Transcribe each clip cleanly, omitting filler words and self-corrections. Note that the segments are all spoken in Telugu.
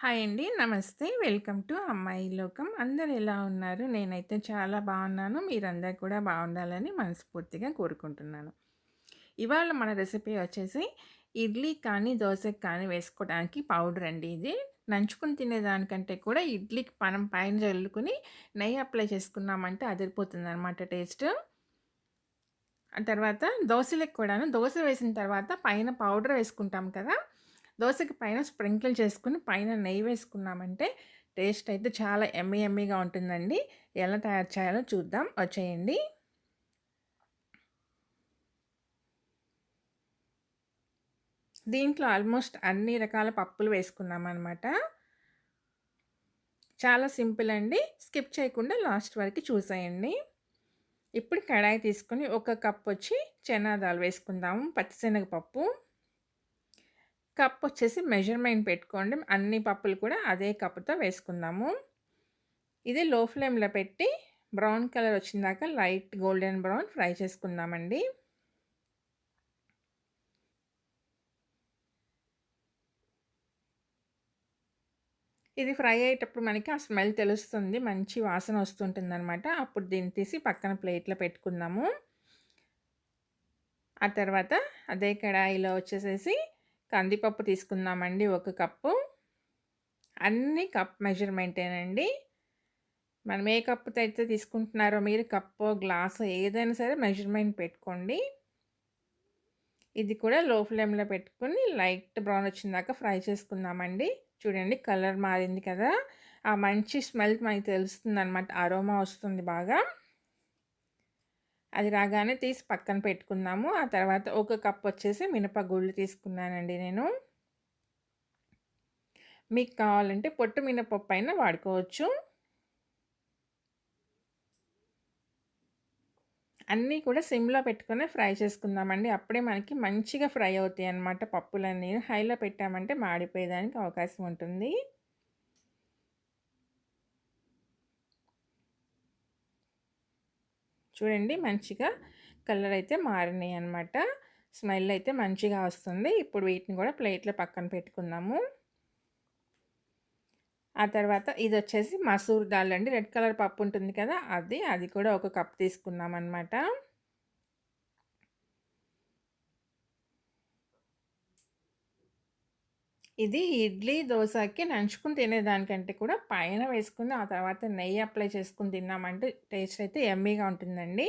హాయ్ అండి. నమస్తే. వెల్కమ్ టు అమ్మాయి లోకం. అందరూ ఎలా ఉన్నారు? నేనైతే చాలా బాగున్నాను. మీరందరూ కూడా బాగుండాలని మనస్ఫూర్తిగా కోరుకుంటున్నాను. ఇవాళ మన రెసిపీ వచ్చేసి ఇడ్లీ కానీ, దోసకి కానీ వేసుకోవడానికి పౌడర్ అండి ఇది. నంచుకొని తినేదానికంటే కూడా ఇడ్లీకి మనం పైన జల్లుకొని నెయ్యి అప్లై చేసుకున్నామంటే అదిరిపోతుందనమాట టేస్ట్. ఆ తర్వాత దోసలకు కూడాను దోస వేసిన తర్వాత పైన పౌడర్ వేసుకుంటాం కదా! దోసకి పైన స్ప్రింకిల్ చేసుకొని పైన నెయ్యి వేసుకున్నామంటే టేస్ట్ అయితే చాలా యమ్మీ యమ్మీగా ఉంటుందండి. ఎలా తయారు చేయాలో చూద్దాం వచ్చేయండి. దీంట్లో ఆల్మోస్ట్ అన్ని రకాల పప్పులు వేసుకున్నామనమాట. చాలా సింపుల్ అండి. స్కిప్ చేయకుండా లాస్ట్ వరకు చూసేయండి. ఇప్పుడు కడాయి తీసుకొని ఒక కప్ వచ్చి చనా దాల్ వేసుకుందాము. పచ్చిశనగపప్పు కప్ వచ్చేసి మెజర్మెంట్ పెట్టుకోండి. అన్ని పప్పులు కూడా అదే కప్పుతో వేసుకుందాము. ఇది లో ఫ్లేమ్లో పెట్టి బ్రౌన్ కలర్ వచ్చిందాక లైట్ గోల్డెన్ బ్రౌన్ ఫ్రై చేసుకుందామండి. ఇది ఫ్రై అయ్యేటప్పుడు మనకి ఆ స్మెల్ తెలుస్తుంది. మంచి వాసన వస్తుంటుందనమాట. అప్పుడు దీన్ని తీసి పక్కన ప్లేట్లో పెట్టుకుందాము. ఆ తర్వాత అదే కడాయిలో వచ్చేసేసి కందిపప్పు తీసుకుందామండి. ఒక కప్పు. అన్నీ కప్ మెజర్మెంటేనండి. మనం ఏ కప్పుతో అయితే తీసుకుంటున్నారో మీరు కప్పో, గ్లాసో ఏదైనా సరే మెజర్మెంట్ పెట్టుకోండి. ఇది కూడా లో ఫ్లేమ్‌లో పెట్టుకొని లైట్ బ్రౌన్ వచ్చిందాకా ఫ్రై చేసుకుందామండి. చూడండి కలర్ మారింది కదా! ఆ మంచి స్మెల్ మనకి తెలుస్తుందనమాట. అరోమా వస్తుంది బాగా. అది రాగానే తీసి పక్కన పెట్టుకుందాము. ఆ తర్వాత ఒక కప్ వచ్చేసి మినపగుళ్ళు తీసుకున్నానండి నేను. మీకు కావాలంటే పొట్టు మినపప్పు అయినా వాడుకోవచ్చు. అన్నీ కూడా సిమ్‌లో పెట్టుకొని ఫ్రై చేసుకుందామండి. అప్పుడే మనకి మంచిగా ఫ్రై అవుతాయన్నమాట పప్పులన్నీ. హైలో పెట్టామంటే మాడిపోయేదానికి అవకాశం ఉంటుంది. చూడండి మంచిగా కలర్ అయితే మారినాయన్నమాట. స్మెల్ అయితే మంచిగా వస్తుంది. ఇప్పుడు వీటిని కూడా ప్లేట్‌లో పక్కన పెట్టుకుందాము. ఆ తర్వాత ఇదొచ్చేసి మసూర్ దాల్ అండి. రెడ్ కలర్ పప్పు ఉంటుంది కదా! అది కూడా ఒక కప్ తీసుకున్నామన్నమాట. ఇది ఇడ్లీ, దోసకి నంచుకొని తినేదానికంటే కూడా పైన వేసుకొని ఆ తర్వాత నెయ్యి అప్లై చేసుకొని తిన్నామంటే టేస్ట్ అయితే యమ్మీగా ఉంటుందండి.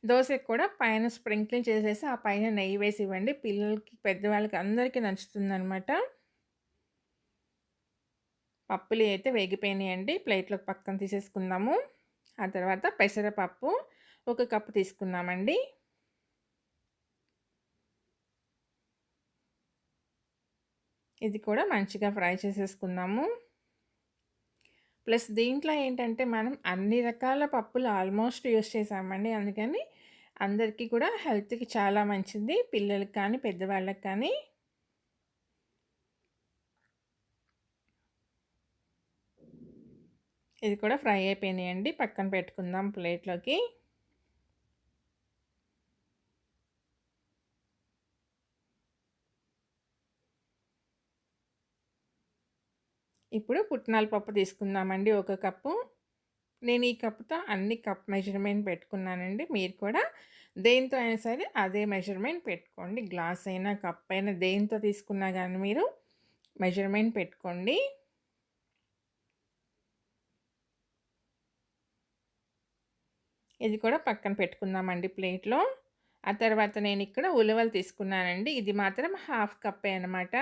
దోసకి కూడా పైన స్ప్రింకిల్ చేసేసి ఆ పైన నెయ్యి వేసి ఇవ్వండి. పిల్లలకి, పెద్దవాళ్ళకి అందరికీ నచ్చుతుందనమాట. పప్పులు అయితే వేగిపోయినాయండి. ప్లేట్‌లోకి పక్కన తీసేసుకుందాము. ఆ తర్వాత పెసరపప్పు ఒక కప్పు తీసుకున్నామండి. ఇది కూడా మంచిగా ఫ్రై చేసేసుకుందాము. ప్లస్ దీంట్లో ఏంటంటే మనం అన్ని రకాల పప్పులు ఆల్మోస్ట్ యూజ్ చేసామండి. అందుకని అందరికీ కూడా హెల్త్‌కి చాలా మంచిది. పిల్లలకి కానీ, పెద్దవాళ్ళకి కానీ. ఇది కూడా ఫ్రై అయిపోయినాయండి. పక్కన పెట్టుకుందాం ప్లేట్‌లోకి. ఇప్పుడు పుట్నాల పప్పు తీసుకుందామండి ఒక కప్పు. నేను ఈ కప్‌తో అన్ని కప్ మెజర్‌మెంట్ పెట్టుకున్నానండి. మీరు కూడా దేనితో అయినా సరే అదే మెజర్‌మెంట్ పెట్టుకోండి. గ్లాస్ అయినా, కప్ అయినా దేనితో తీసుకున్నా గానీ మీరు మెజర్‌మెంట్ పెట్టుకోండి. ఇది కూడా పక్కన పెట్టుకుందామండి ప్లేట్‌లో. ఆ తర్వాత నేనిక్కడ ఉలవలు తీసుకున్నానండి. ఇది మాత్రం హాఫ్ కప్పే అనమాట.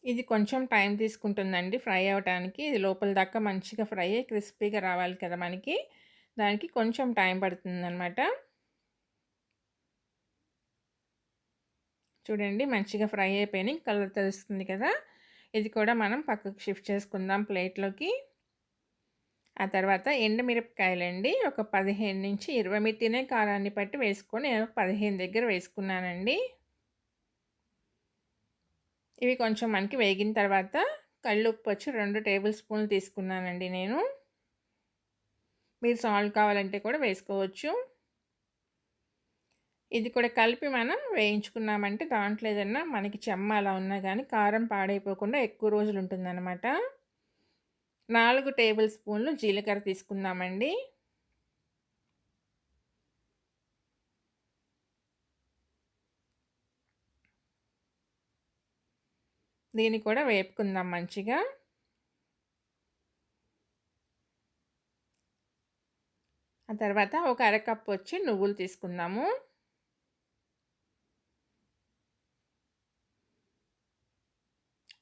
ఇది కొంచెం టైం తీసుకుంటుందండి ఫ్రై అవ్వటానికి. ఇది లోపల దాకా మంచిగా ఫ్రై అయ్యి క్రిస్పీగా రావాలి కదా మనకి. దానికి కొంచెం టైం పడుతుందనమాట. చూడండి మంచిగా ఫ్రై అయిపోయినాయి. కలర్ తెలుస్తుంది కదా! ఇది కూడా మనం పక్కకు షిఫ్ట్ చేసుకుందాం ప్లేట్‌లోకి. ఆ తర్వాత ఎండుమిరపకాయలండి. ఒక 15-20 మీరు తినే కారాన్ని బట్టి వేసుకొని నేను 15 దగ్గర వేసుకున్నానండి. ఇవి కొంచెం మనకి వేగిన తర్వాత కల్లుప్పు వచ్చి 2 టేబుల్ స్పూన్లు తీసుకున్నానండి నేను. మీరు సాల్ట్ కావాలంటే కూడా వేసుకోవచ్చు. ఇది కూడా కలిపి మనం వేయించుకున్నామంటే దాంట్లో ఏదన్నా మనకి చెమ్మ అలా ఉన్నా గానీ కారం పాడైపోకుండా ఎక్కువ రోజులుంటుందనమాట. 4 టేబుల్ స్పూన్లు జీలకర్ర తీసుకుందామండి. దీన్ని కూడా వేపుకుందాం మంచిగా. ఆ తర్వాత ఒక అరకప్పు వచ్చి నువ్వులు తీసుకుందాము.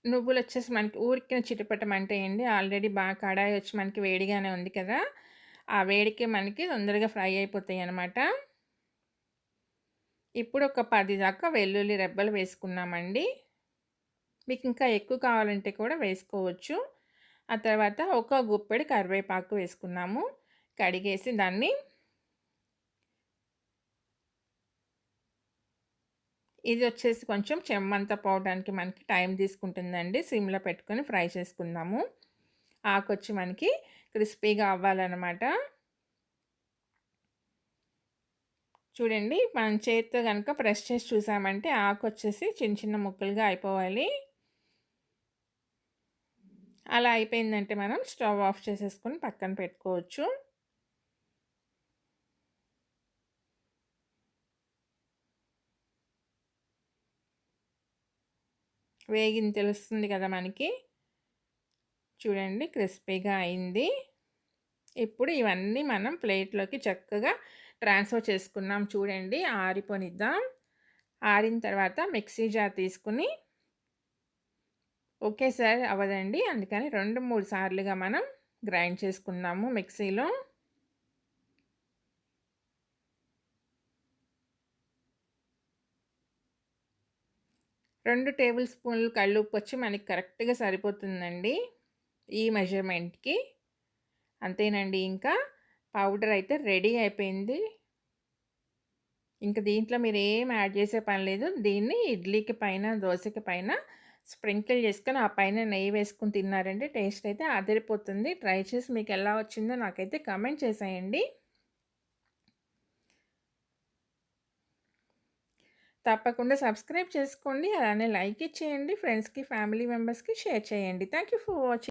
నువ్వులొచ్చేసి మనకి ఊరికే చిటపటమంటాయండి. ఆల్రెడీ బాగా కడాయి వచ్చి మనకి వేడిగానే ఉంది కదా! ఆ వేడికి మనకి తొందరగా ఫ్రై అయిపోతాయనమాట. ఇప్పుడు ఒక 10 దాకా వెల్లుల్లి రెబ్బలు వేసుకున్నామండి. మీకు ఇంకా ఎక్కువ కావాలంటే కూడా వేసుకోవచ్చు. ఆ తర్వాత ఒక గుప్పెడు కరివేపాకు వేసుకున్నాము. కడిగేసి దాన్ని ఇది వచ్చేసి కొంచెం చెమ్మంతా పోవడానికి మనకి టైం తీసుకుంటుందండి. సిమ్‌లో పెట్టుకొని ఫ్రై చేసుకుందాము. ఆకొచ్చి మనకి క్రిస్పీగా అవ్వాలనమాట. చూడండి మనం చేత్తో గనుక ప్రెస్ చేసి చూసామంటే ఆకొచ్చేసి చిన్న చిన్న ముక్కలుగా అయిపోవాలి. అలా అయిపోయిందంటే మనం స్టవ్ ఆఫ్ చేసేసుకొని పక్కన పెట్టుకోవచ్చు. వేగింది తెలుస్తుంది కదా మనకి. చూడండి క్రిస్పీగా అయింది. ఇప్పుడు ఇవన్నీ మనం ప్లేట్‌లోకి చక్కగా ట్రాన్స్‌ఫర్ చేసుకున్నాం చూడండి. ఆరిపోనిద్దాం. ఆరిన తర్వాత మిక్సీ జార్ తీసుకొని ఒకేసారి అవ్వదండి. అందుకని 2, 3 సార్లుగా మనం గ్రైండ్ చేసుకుందాము మిక్సీలో. 2 టేబుల్ స్పూన్లు కల్లుప్పొచ్చి మనకి కరెక్ట్‌గా సరిపోతుందండి. ఈ మెజర్‌మెంట్‌కి. అంతేనండి ఇంకా. పౌడర్ అయితే రెడీ అయిపోయింది. ఇంక దీంట్లో మీరేం యాడ్ చేసే పని లేదు. దీన్ని ఇడ్లీకి పైన, దోసకి పైన స్ప్రింకిల్ చేసుకొని, ఆ పైన నెయ్యి వేసుకొని తిన్నారంటే టేస్ట్ అయితే అదిరిపోతుంది. ట్రై చేసి మీకెలా వచ్చిందో నాకైతే కామెంట్ చేసేయండి. తప్పకుండా సబ్స్క్రైబ్ చేసుకోండి. అలానే లైక్ ఇచ్చేయండి. ఫ్రెండ్స్‌కి, ఫ్యామిలీ మెంబర్స్‌కి షేర్ చేయండి. Thank you for watching.